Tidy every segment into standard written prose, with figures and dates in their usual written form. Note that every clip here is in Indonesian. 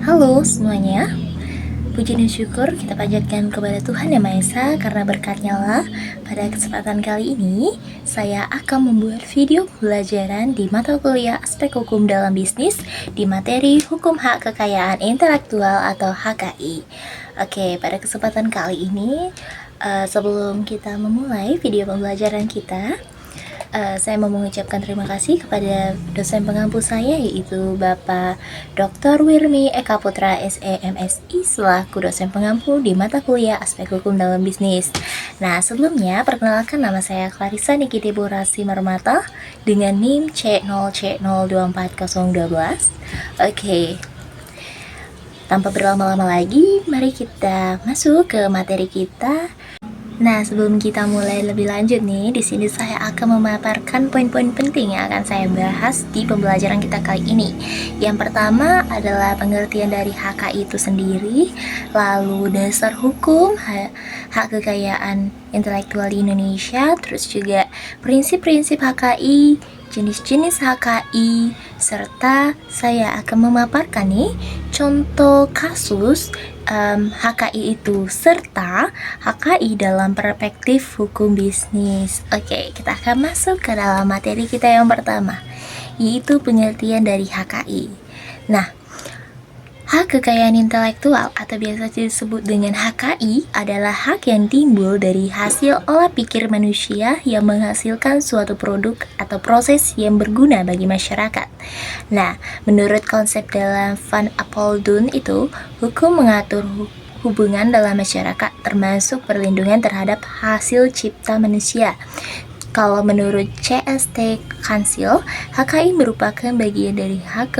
Halo semuanya, puji dan syukur kita panjatkan kepada Tuhan Yang Maha Esa karena berkat-Nya lah pada kesempatan kali ini saya akan membuat video pembelajaran di mata kuliah aspek hukum dalam bisnis di materi Hukum Hak Kekayaan Intelektual atau HKI. Oke, pada kesempatan kali ini sebelum kita memulai video pembelajaran kita, saya mau mengucapkan terima kasih kepada dosen pengampu saya, yaitu Bapak Dr. Wirmi Eka Putra SEMSI selaku dosen pengampu di mata kuliah aspek hukum dalam bisnis. Nah, sebelumnya perkenalkan, nama saya Clarissa Niki Deborasi Marmata dengan NIM C0C024012. Oke. Tanpa berlama-lama lagi, mari kita masuk ke materi kita. Nah, sebelum kita mulai lebih lanjut nih, di sini saya akan memaparkan poin-poin penting yang akan saya bahas di pembelajaran kita kali ini. Yang pertama adalah pengertian dari HKI itu sendiri, lalu dasar hukum hak kekayaan intelektual di Indonesia, terus juga prinsip-prinsip HKI, jenis-jenis HKI, serta saya akan memaparkan nih contoh kasus HKI itu serta HKI dalam perspektif hukum bisnis. Oke, kita akan masuk ke dalam materi kita yang pertama, yaitu pengertian dari HKI. Nah, hak kekayaan intelektual atau biasa disebut dengan HKI adalah hak yang timbul dari hasil olah pikir manusia yang menghasilkan suatu produk atau proses yang berguna bagi masyarakat. Nah, menurut konsep dalam Van Apeldoorn itu, hukum mengatur hubungan dalam masyarakat termasuk perlindungan terhadap hasil cipta manusia. Kalau menurut CST Council, HKI merupakan bagian dari hak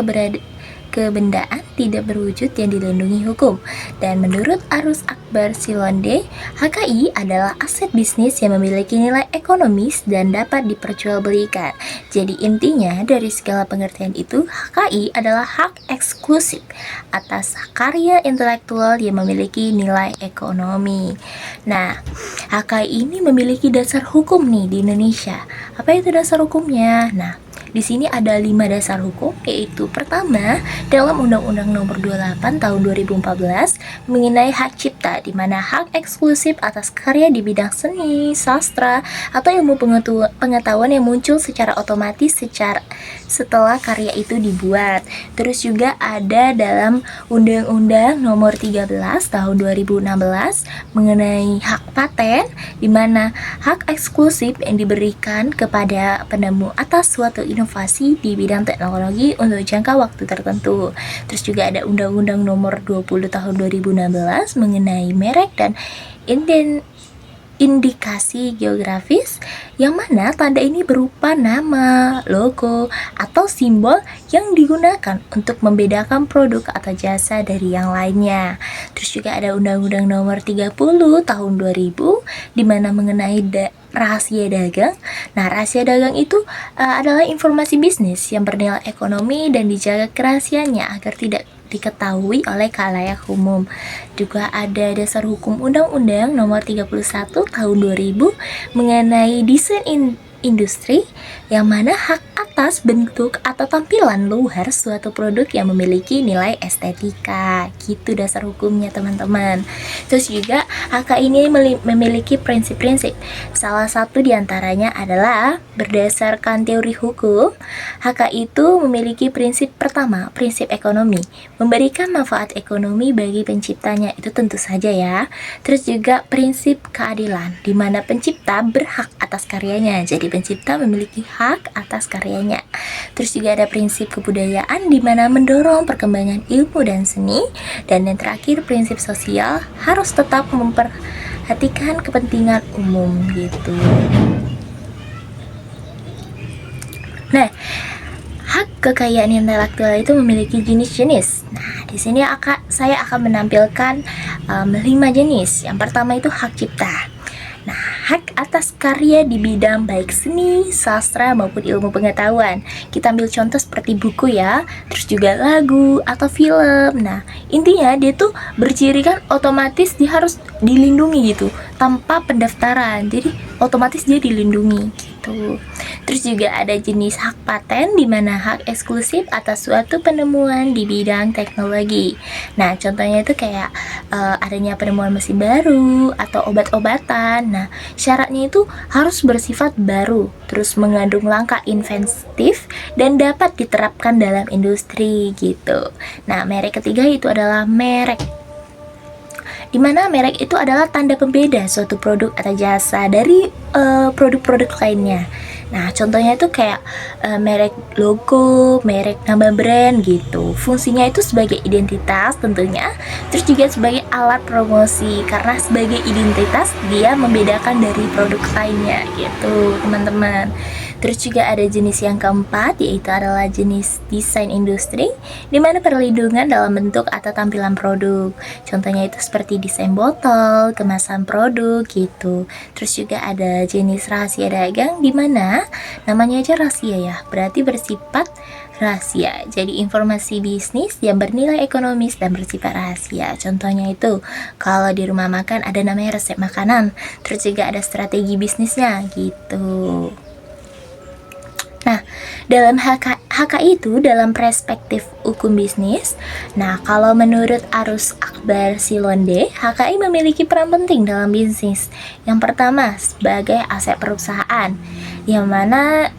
kebendaan tidak berwujud yang dilindungi hukum. Dan menurut Arus Akbar Silonde, HKI adalah aset bisnis yang memiliki nilai ekonomis dan dapat diperjualbelikan. Jadi intinya dari segala pengertian itu, HKI adalah hak eksklusif atas karya intelektual yang memiliki nilai ekonomi. Nah, HKI ini memiliki dasar hukum nih di Indonesia. Apa itu dasar hukumnya? Nah, di sini ada 5 dasar hukum, yaitu pertama, dalam Undang-Undang Nomor 28 Tahun 2014 mengenai hak cipta, di mana hak eksklusif atas karya di bidang seni, sastra, atau ilmu pengetahuan yang muncul secara otomatis setelah karya itu dibuat. Terus juga ada dalam Undang-Undang Nomor 13 Tahun 2016 mengenai hak paten, di mana hak eksklusif yang diberikan kepada penemu atas suatu inovasi di bidang teknologi untuk jangka waktu tertentu. Terus juga ada Undang-Undang Nomor 20 Tahun 2016 mengenai merek dan indikasi geografis, yang mana tanda ini berupa nama, logo, atau simbol yang digunakan untuk membedakan produk atau jasa dari yang lainnya. Terus juga ada Undang-Undang Nomor 30 Tahun 2000 di mana mengenai rahasia dagang. Nah, rahasia dagang itu adalah informasi bisnis yang bernilai ekonomi dan dijaga kerahasiaannya agar tidak diketahui oleh khalayak umum. Juga ada dasar hukum Undang-Undang Nomor 31 Tahun 2000 mengenai desain industri, yang mana hak atas bentuk atau tampilan luar suatu produk yang memiliki nilai estetika. Gitu dasar hukumnya, teman-teman. Terus juga HK ini memiliki prinsip-prinsip. Salah satu diantaranya adalah berdasarkan teori hukum, HK itu memiliki prinsip pertama, prinsip ekonomi, memberikan manfaat ekonomi bagi penciptanya, itu tentu saja ya. Terus juga prinsip keadilan, di mana pencipta berhak atas karyanya, jadi pencipta memiliki hak atas karyanya. Terus juga ada prinsip kebudayaan, di mana mendorong perkembangan ilmu dan seni. Dan yang terakhir, prinsip sosial, harus tetap memperhatikan kepentingan umum gitu. Nah, hak kekayaan intelektual itu memiliki jenis-jenis. Nah, di sini saya akan menampilkan 5 jenis. Yang pertama itu hak cipta. Nah, hak atas karya di bidang baik seni, sastra, maupun ilmu pengetahuan. Kita ambil contoh seperti buku ya, terus juga lagu atau film. Nah, intinya dia tuh berciri kan otomatis dia harus dilindungi gitu. tanpa pendaftaran, jadi otomatis dia dilindungi gitu. Terus juga ada jenis hak paten, di mana hak eksklusif atas suatu penemuan di bidang teknologi. Nah, contohnya itu kayak adanya penemuan mesin baru atau obat-obatan. Nah, syaratnya itu harus bersifat baru, terus mengandung langkah inventif dan dapat diterapkan dalam industri gitu. Nah, merek ketiga itu adalah merek, di mana merek itu adalah tanda pembeda suatu produk atau jasa dari produk-produk lainnya. Nah, contohnya itu kayak merek logo, merek nama brand gitu. Fungsinya itu sebagai identitas tentunya, terus juga sebagai alat promosi, karena sebagai identitas dia membedakan dari produk lainnya gitu, teman-teman. Terus juga ada jenis yang keempat, yaitu adalah jenis desain industri, di mana perlindungan dalam bentuk atau tampilan produk. Contohnya itu seperti desain botol, kemasan produk gitu. Terus juga ada jenis rahasia dagang, di mana namanya aja rahasia ya, berarti bersifat rahasia. Jadi informasi bisnis yang bernilai ekonomis dan bersifat rahasia. Contohnya itu kalau di rumah makan ada namanya resep makanan, terus juga ada strategi bisnisnya gitu. Nah, dalam HKI itu dalam perspektif hukum bisnis, nah kalau menurut Arus Akbar Silonde, HKI memiliki peran penting dalam bisnis. Yang pertama, sebagai aset perusahaan, yang mana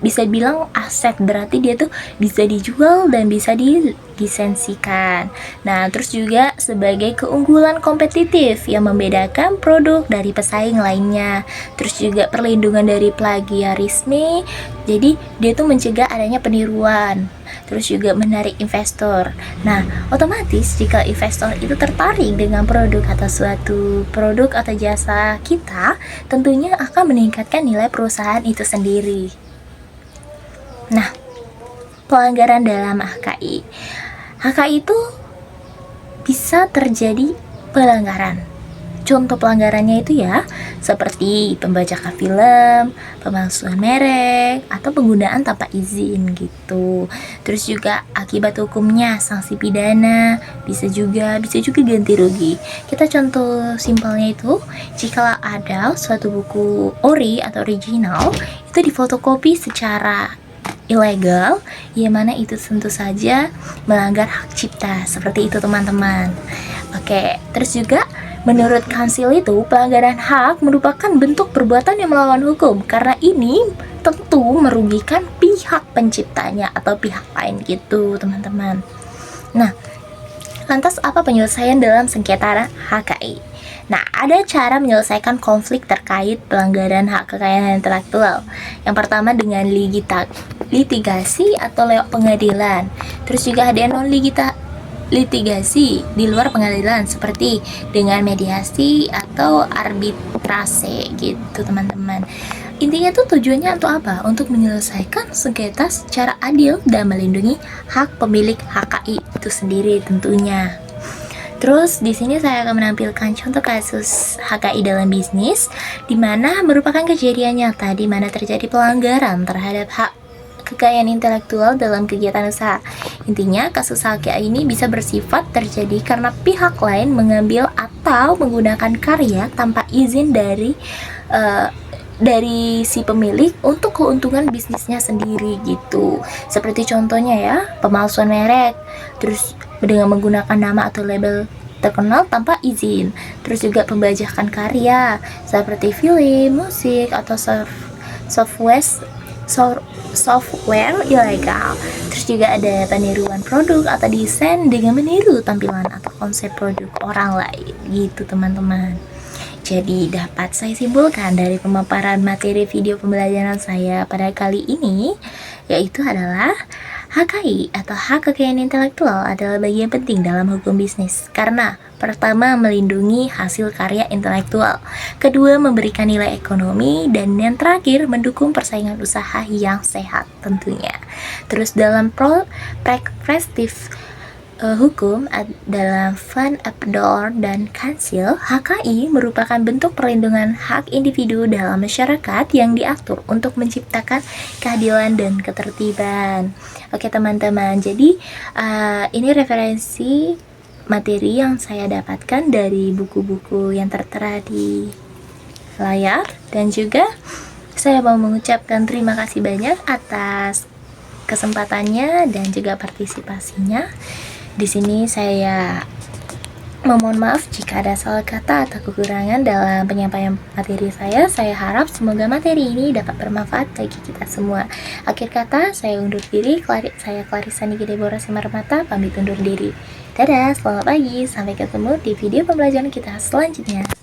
bisa bilang aset, berarti dia tuh bisa dijual dan bisa dilisensikan. Nah, terus juga sebagai keunggulan kompetitif yang membedakan produk dari pesaing lainnya. Terus juga perlindungan dari plagiarisme, jadi dia tuh mencegah adanya peniruan. Terus juga menarik investor. Nah, otomatis jika investor itu tertarik dengan produk atau suatu produk atau jasa kita, tentunya akan meningkatkan nilai perusahaan itu sendiri. Nah, pelanggaran dalam HKI. HKI itu bisa terjadi pelanggaran. Contoh pelanggarannya itu ya, seperti pembajakan film, pemalsuan merek, atau penggunaan tanpa izin gitu. Terus juga akibat hukumnya sanksi pidana, bisa juga ganti rugi. Kita contoh simpelnya itu, jika ada suatu buku ori atau original itu difotokopi secara ilegal, yang mana itu tentu saja melanggar hak cipta. Seperti itu teman-teman. Oke, terus juga menurut Kansil itu pelanggaran hak merupakan bentuk perbuatan yang melawan hukum, karena ini tentu merugikan pihak penciptanya atau pihak lain gitu teman-teman. Nah, lantas apa penyelesaian dalam sengketa HKI? Nah, ada cara menyelesaikan konflik terkait pelanggaran hak kekayaan intelektual. Yang pertama dengan litigasi atau lewat pengadilan. Terus juga ada litigasi di luar pengadilan, seperti dengan mediasi atau arbitrase gitu teman-teman. Intinya tuh tujuannya untuk apa? Untuk menyelesaikan sengketa secara adil dan melindungi hak pemilik HKI itu sendiri tentunya. Terus di sini saya akan menampilkan contoh kasus HKI dalam bisnis, di mana merupakan kejadian nyata di mana terjadi pelanggaran terhadap hak kekayaan intelektual dalam kegiatan usaha. Intinya kasus HKI ini bisa bersifat terjadi karena pihak lain mengambil atau menggunakan karya tanpa izin dari si pemilik untuk keuntungan bisnisnya sendiri gitu. Seperti contohnya ya, pemalsuan merek, terus dengan menggunakan nama atau label terkenal tanpa izin. Terus juga pembajakan karya seperti film, musik, atau software ilegal. Terus juga ada peniruan produk atau desain dengan meniru tampilan atau konsep produk orang lain gitu teman-teman. Jadi dapat saya simpulkan dari pemaparan materi video pembelajaran saya pada kali ini, yaitu adalah HKI atau hak kekayaan intelektual adalah bagian penting dalam hukum bisnis, karena pertama melindungi hasil karya intelektual, kedua memberikan nilai ekonomi, dan yang terakhir mendukung persaingan usaha yang sehat tentunya. Terus dalam perspektif hukum dalam Van Apeldoorn dan Kansil, HKI merupakan bentuk perlindungan hak individu dalam masyarakat yang diatur untuk menciptakan keadilan dan ketertiban. Oke teman-teman, jadi ini referensi materi yang saya dapatkan dari buku-buku yang tertera di layar, dan juga saya mau mengucapkan terima kasih banyak atas kesempatannya dan juga partisipasinya. Di sini saya memohon maaf jika ada salah kata atau kekurangan dalam penyampaian materi saya. Saya harap semoga materi ini dapat bermanfaat bagi kita semua. Akhir kata, saya undur diri. Saya Clarissa Niki Deborah Simarmata, pamit undur diri. Dadah, selamat pagi. Sampai ketemu di video pembelajaran kita selanjutnya.